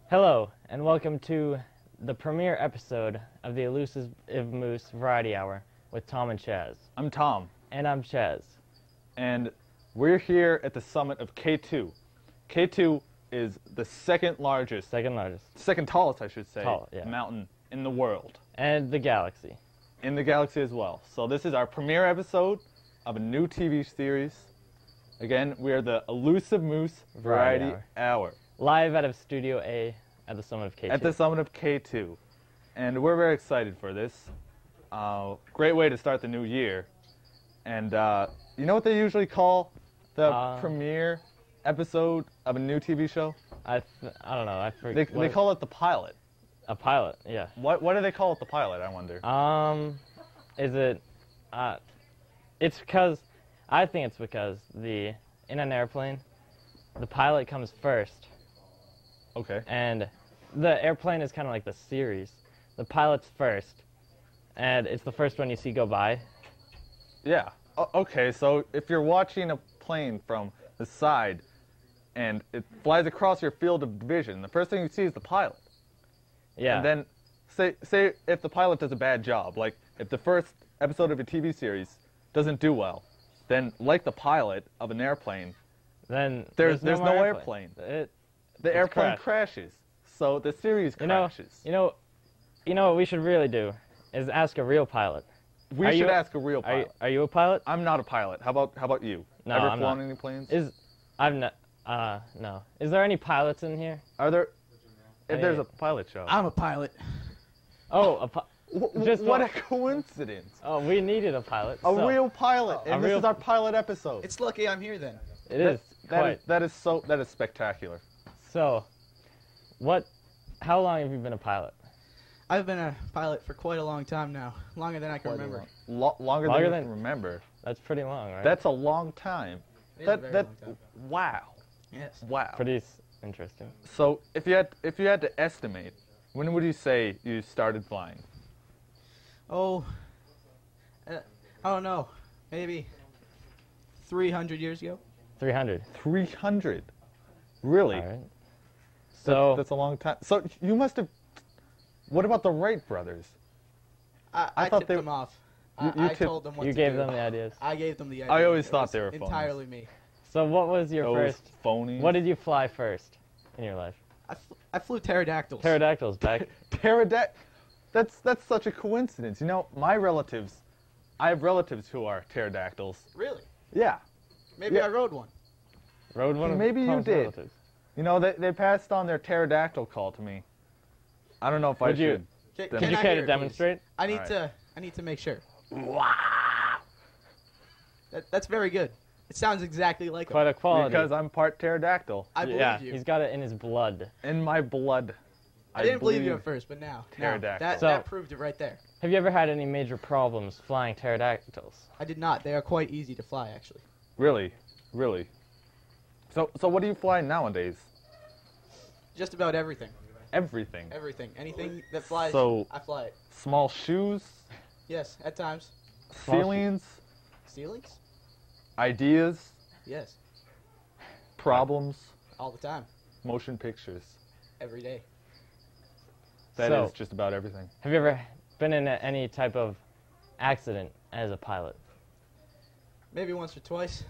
Hello, and welcome to the premiere episode of the Elusive Moose Variety Hour with Tom and Chaz. I'm Tom. And I'm Chaz. And we're here at the summit of K2. K2 is the second tallest, I should say, mountain in the world. And the galaxy. In the galaxy as well. So this is our premiere episode of a new TV series. Again, we are the Elusive Moose Variety Hour. Live out of Studio A at the summit of K2. At the summit of K2. And we're very excited for this. Great way to start the new year. And you know what they usually call the premiere episode of a new TV show? I don't know. I forget. They call it the pilot. A pilot, yeah. Why do they call it the pilot, I wonder? Is it... it's because... I think it's because in an airplane, the pilot comes first. Okay. And the airplane is kind of like the series. The pilot's first, and it's the first one you see go by. Yeah. Okay, so if you're watching a plane from the side and it flies across your field of vision, the first thing you see is the pilot. Yeah. And then say if the pilot does a bad job, like if the first episode of a TV series doesn't do well, then like the pilot of an airplane, then there's no airplane. The airplane crashes. So the series crashes. You know what we should really do is ask a real pilot. We should ask a real pilot. Are you a pilot? I'm not a pilot. How about you? No, Ever flown any planes? I'm not. No. Is there any pilots in here? Are there? If there's a pilot show. I'm a pilot. Oh, what a coincidence! Oh, we needed a pilot. A real pilot, and this is our pilot episode. It's lucky I'm here then. It is. That is spectacular. So, how long have you been a pilot? I've been a pilot for quite a long time now. Longer than I can remember. Longer than you can remember. That's pretty long, right? That's a long time. It is a very long time. Wow. Yes. Wow. Pretty interesting. So, if you had to estimate, when would you say you started flying? Oh, I don't know. Maybe 300 years ago. 300. 300. Really? All right. So that's a long time. So you must have. What about the Wright brothers? I tipped them off. I told them what to do. You gave them the ideas. I gave them the ideas. I always thought they were phonies. Entirely me. So what was your first? Phonies. What did you fly first in your life? I flew pterodactyls. Pterodactyls back. That's such a coincidence. You know, I have relatives who are pterodactyls. Really? Yeah. Maybe I rode one. Rode one? Maybe you did. Relatives. You know, they passed on their pterodactyl call to me. I don't know if I should. Could you care to demonstrate? I need to make sure. Wow. That's very good. It sounds exactly like quite a quality. Because I'm part pterodactyl. I believe you. He's got it in his blood. In my blood. I didn't believe you at first, but now that proved it right there. Have you ever had any major problems flying pterodactyls? I did not. They are quite easy to fly, actually. Really? Really? So what do you fly nowadays? Just about everything. Everything? Everything. Anything that flies, I fly it. Small shoes? Yes, at times. Ceilings? Ceilings? Ideas? Yes. Problems? All the time. Motion pictures? Every day. That is just about everything. Have you ever been in any type of accident as a pilot? Maybe once or twice.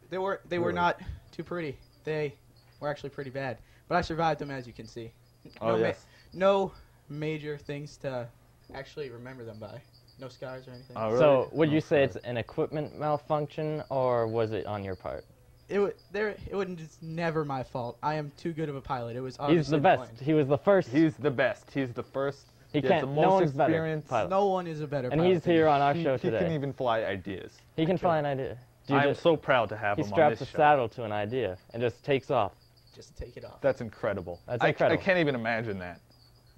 They were not too pretty. They were actually pretty bad. But I survived them, as you can see. No major things to actually remember them by. No scars or anything. Oh, really? So would you say it's an equipment malfunction, or was it on your part? It was never my fault. I am too good of a pilot. It was He's the best. He was the first. He's the best. He's the first. He can't. The most no one's experienced. Better. No one is a better pilot. And he's here on our show today. He can even fly ideas. He can fly an idea. I'm so proud to have him on this show. He straps a saddle to an idea and just takes off. Just take it off. That's incredible. That's incredible. I can't even imagine that.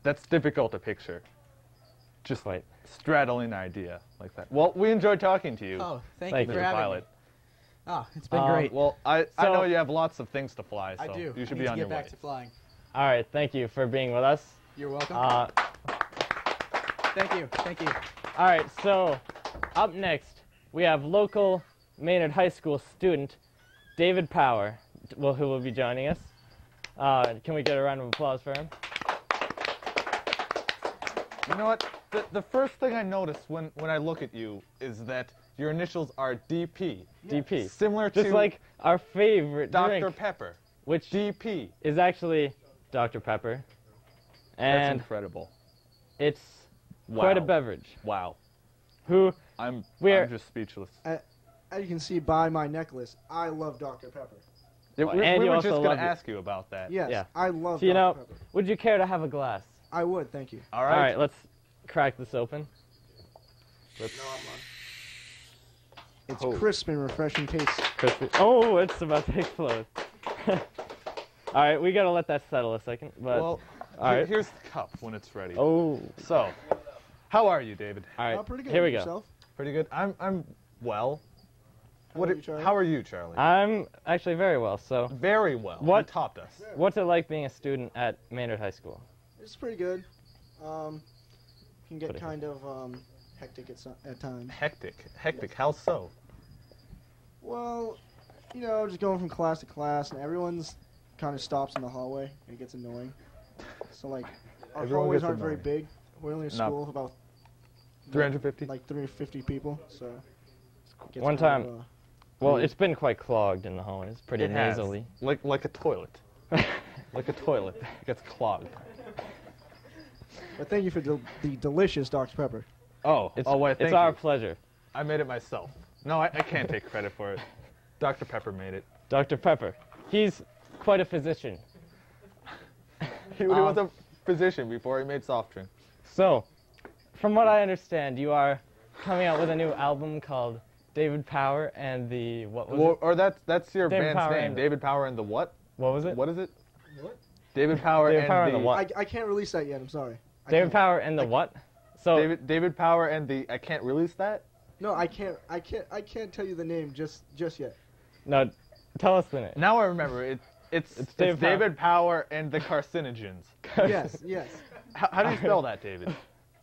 That's difficult to picture. Just straddling an idea like that. Well, we enjoyed talking to you. Oh, thank you for having me. Oh, it's been great. Well, I know you have lots of things to fly, so I do. You should be on your way. I need to get back to flying. All right, thank you for being with us. You're welcome. Thank you. Thank you. All right, so up next, we have local Maynard High School student David Power, who will be joining us. Can we get a round of applause for him? You know what? The first thing I notice when I look at you is that your initials are DP. DP. Similar Just to like our favorite Dr. drink, Pepper, which DP. is actually Dr. Pepper. That's And incredible. it's Wow. quite a beverage. Wow. I'm just speechless. As you can see by my necklace, I love Dr. Pepper. We and you were also just going love to it. ask you about that. Yes, Yeah. I love So, you know, Dr. Pepper. would you care to have a glass? I would, thank you. All All right. right, let's crack this open. It's Oh. crisp and refreshing taste. Crispy. Oh, it's about to explode. All right, we gotta let that settle a second. But Well, all right. here's the cup when it's ready. Oh, So, how are you, David? all right. Pretty good. Here we go. Yourself? Pretty good. I'm well. How are you, Charlie? How are you, Charlie? I'm actually very well. So, Very well. What- You topped us. what's it like being a student at Maynard High School? It's pretty good. Can get Pretty kind of hectic at times. Hectic. How so? Well, you know, just going from class to class, and everyone's kind of stops in the hallway, and it gets annoying. So, like, our Everyone hallways gets aren't very annoying. big. We're only a No. school of about 350? like 350 people, so. it gets One kind time- of, Well, it's been quite clogged in the hallways, pretty It has. nasally. Like a toilet. Like a toilet. It gets clogged. but thank you for the delicious Dr. Pepper. Oh, It's, wait, it's thank our you. pleasure. I made it myself. No, I can't take credit for it. Dr. Pepper made it. Dr. Pepper. He's quite a physician. He was a physician before he made soft drink. So, from what I understand, you are coming out with a new album called David Power and the what was it? Or that's your David band's Power name. and- David Power and the what? What was it? What is it? What? David Power David and Power and the the what? I can't release that yet. I'm sorry. I David can't. Power and the what? So David Power and the I can't release that. No, I can't. I can't tell you the name just yet. no, tell us the name. Now I remember it's David Power. Power and the carcinogens. Yes. How do you spell that, David?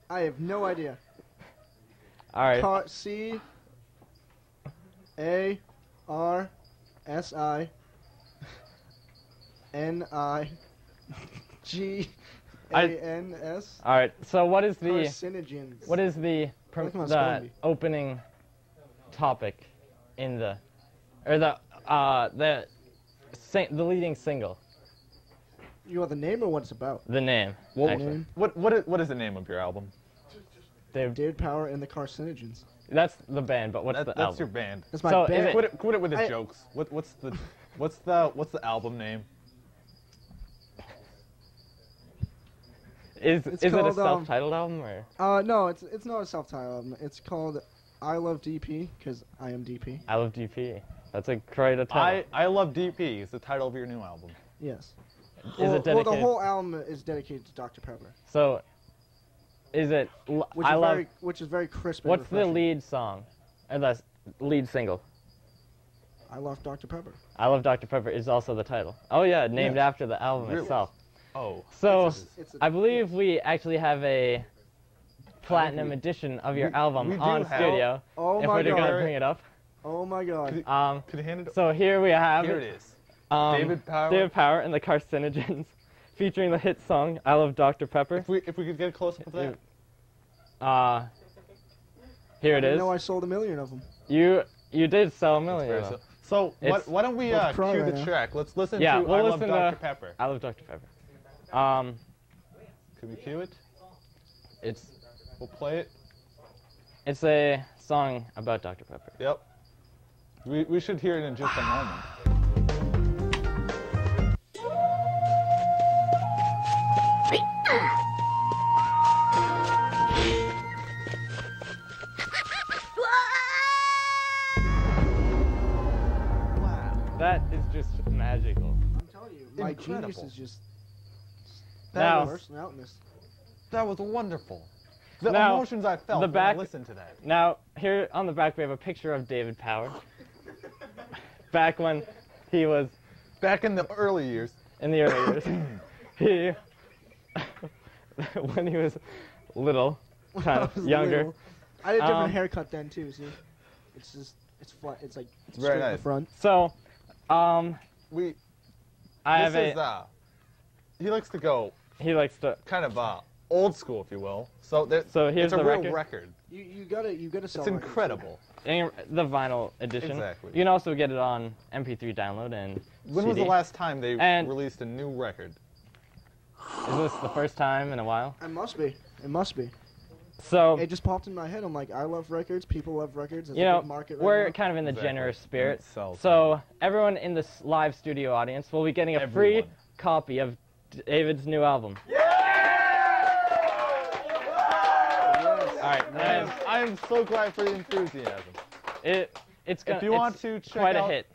I have no idea. All right. CARSINIGANS. All right. So what is the Carcinogens. what is the Look at my spelling bee. opening topic in the leading single? You want the name or what it's about? The name. Well, actually. what is the name of your album? David Power and the Carcinogens. That's the band, but what's the That's album? your band. That's my So, is band. it- Quit it with the I- jokes. What's the album name? Is It's it a called, self-titled album or? No, it's not a self-titled album. It's called I Love DP because I am DP. I Love DP. That's a great title. I Love DP is the title of your new album. Yes. Is well, it dedicated? Well, the whole album is dedicated to Dr. Pepper, So, is it? which is very crisp. And What's the refreshing. lead song, or the lead single? I love Dr. Pepper. I Love Dr. Pepper is also the title. Oh yeah, named Yes. after the album Really? itself. Oh. So, It's I believe we actually have a platinum edition of your album we do on have- studio. Oh if my we're god. gonna bring it up. Oh my god. Could you hand it? So here we have Here it is. David Power and the Carcinogens, featuring the hit song "I Love Dr. Pepper." If we could get a close up of that. Here I it didn't is. know I sold 1 million of them. You did sell a million. Very of them. So It's- why don't we About to cry cue right the now. track? Let's listen Yeah, to we'll I Love listen Dr. to- Pepper. I Love Dr. Pepper. Can we cue it? It's We'll play it. It's a song about Dr. Pepper. Yep. We should hear it in just a moment. Wow. That is just magical. I'm telling you, my Incredible. genius is just Now- bursting out in this. That was wonderful. The Now, emotions I felt the when back- I listened to that. Now, here on the back we have a picture of David Power. Back when he was Back in the early years. in the early years. When he was little, kind I of was younger. little. I had a different Um, haircut then too. See, it's just it's flat. It's like Very straight in nice. the front. So, We I have this a is he likes to go He likes to. kind of old school, if you will. So So here's it's a the real record. record. You gotta sell. It's records. incredible. And the vinyl edition. Exactly. You can also get it on MP3 download and When was CD. the last time they And- released a new record? Is this the first time in a while? It must be. It must be. So, It just popped in my head. I'm like, I love records. People love records. There's you a know, big market right we're now. kind of in the Exactly. generous spirit. And it sells. So, everyone in this live studio audience will be getting a free Everyone. copy of David's new album. All right, and I am so glad for the enthusiasm. it's gonna. If you want to check quite out, a hit.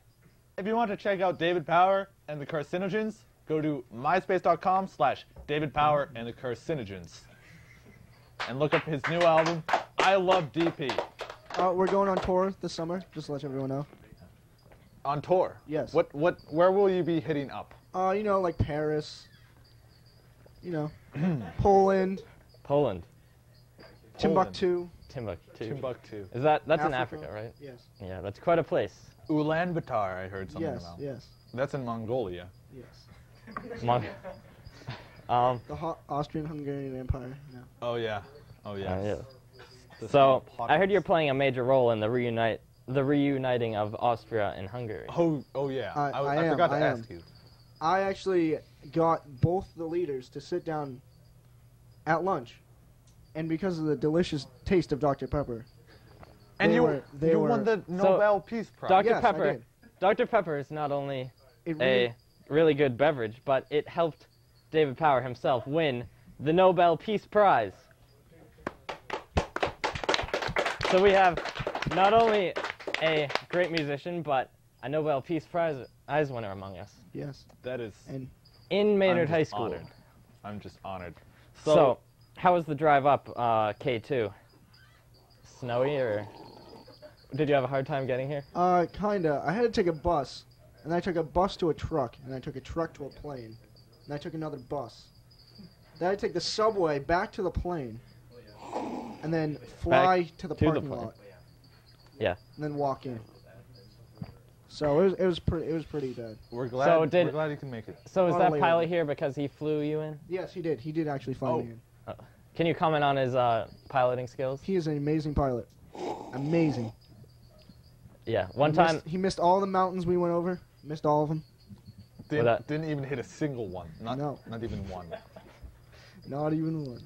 if you want to check out David Power and the Carcinogens, go to myspace.com/David Power and the Carcinogens, and look up his new album. I love DP. We're going on tour this summer. Just to let everyone know. On tour. Yes. Where will you be hitting up? You know, like Paris. You know, Poland, Poland, Timbuktu. Timbuktu. Is that's in Africa. Africa, right? Yes. Yeah, that's quite a place. Ulaanbaatar, I heard something Yes. about. Yes. That's in Mongolia. Yes. Mon- The Austrian-Hungarian Empire. No. Oh yeah. Oh yes. yeah. The So I smallpox. heard you're playing a major role in the reuniting of Austria and Hungary. Oh yeah. I I am, forgot to I am. ask you. I actually got both the leaders to sit down at lunch, and because of the delicious taste of Dr. Pepper, And they you were- won the Nobel Peace Prize. Dr. Yes, I Pepper. did. Dr. Pepper is not only It a really good beverage, but it helped David Power himself win the Nobel Peace Prize. So we have not only a great musician, but a Nobel Peace Prize winner among us yes, That is. and in Maynard I'm High just School. honored. I'm just honored. So, how was the drive up K2? Snowy, or did you have a hard time getting here? kinda. I had to take a bus, and I took a bus to a truck, and I took a truck to a plane, and I took another bus. Then I take the subway back to the plane, and then fly to the to the parking plane. lot. Yeah. And then walk in. So it was pretty bad. we're glad. So we're glad you can make it. So is Lot that of labor. pilot here because he flew you in? Yes, he did. He did actually fly me in. Can you comment on his piloting skills? He is an amazing pilot. Amazing. Yeah, one time. He missed all the mountains we went over. Missed all of them. Didn't even hit a single one. Not even one. Not even one.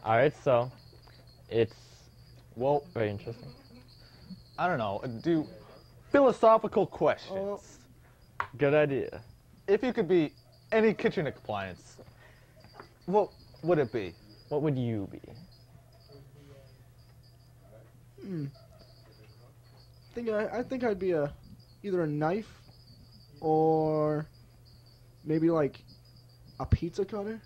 All right, so it's Well, very interesting. I don't know. Do philosophical questions. Good idea. If you could be any kitchen appliance, what would it be? What would you be? I think I'd be either a knife or maybe like a pizza cutter.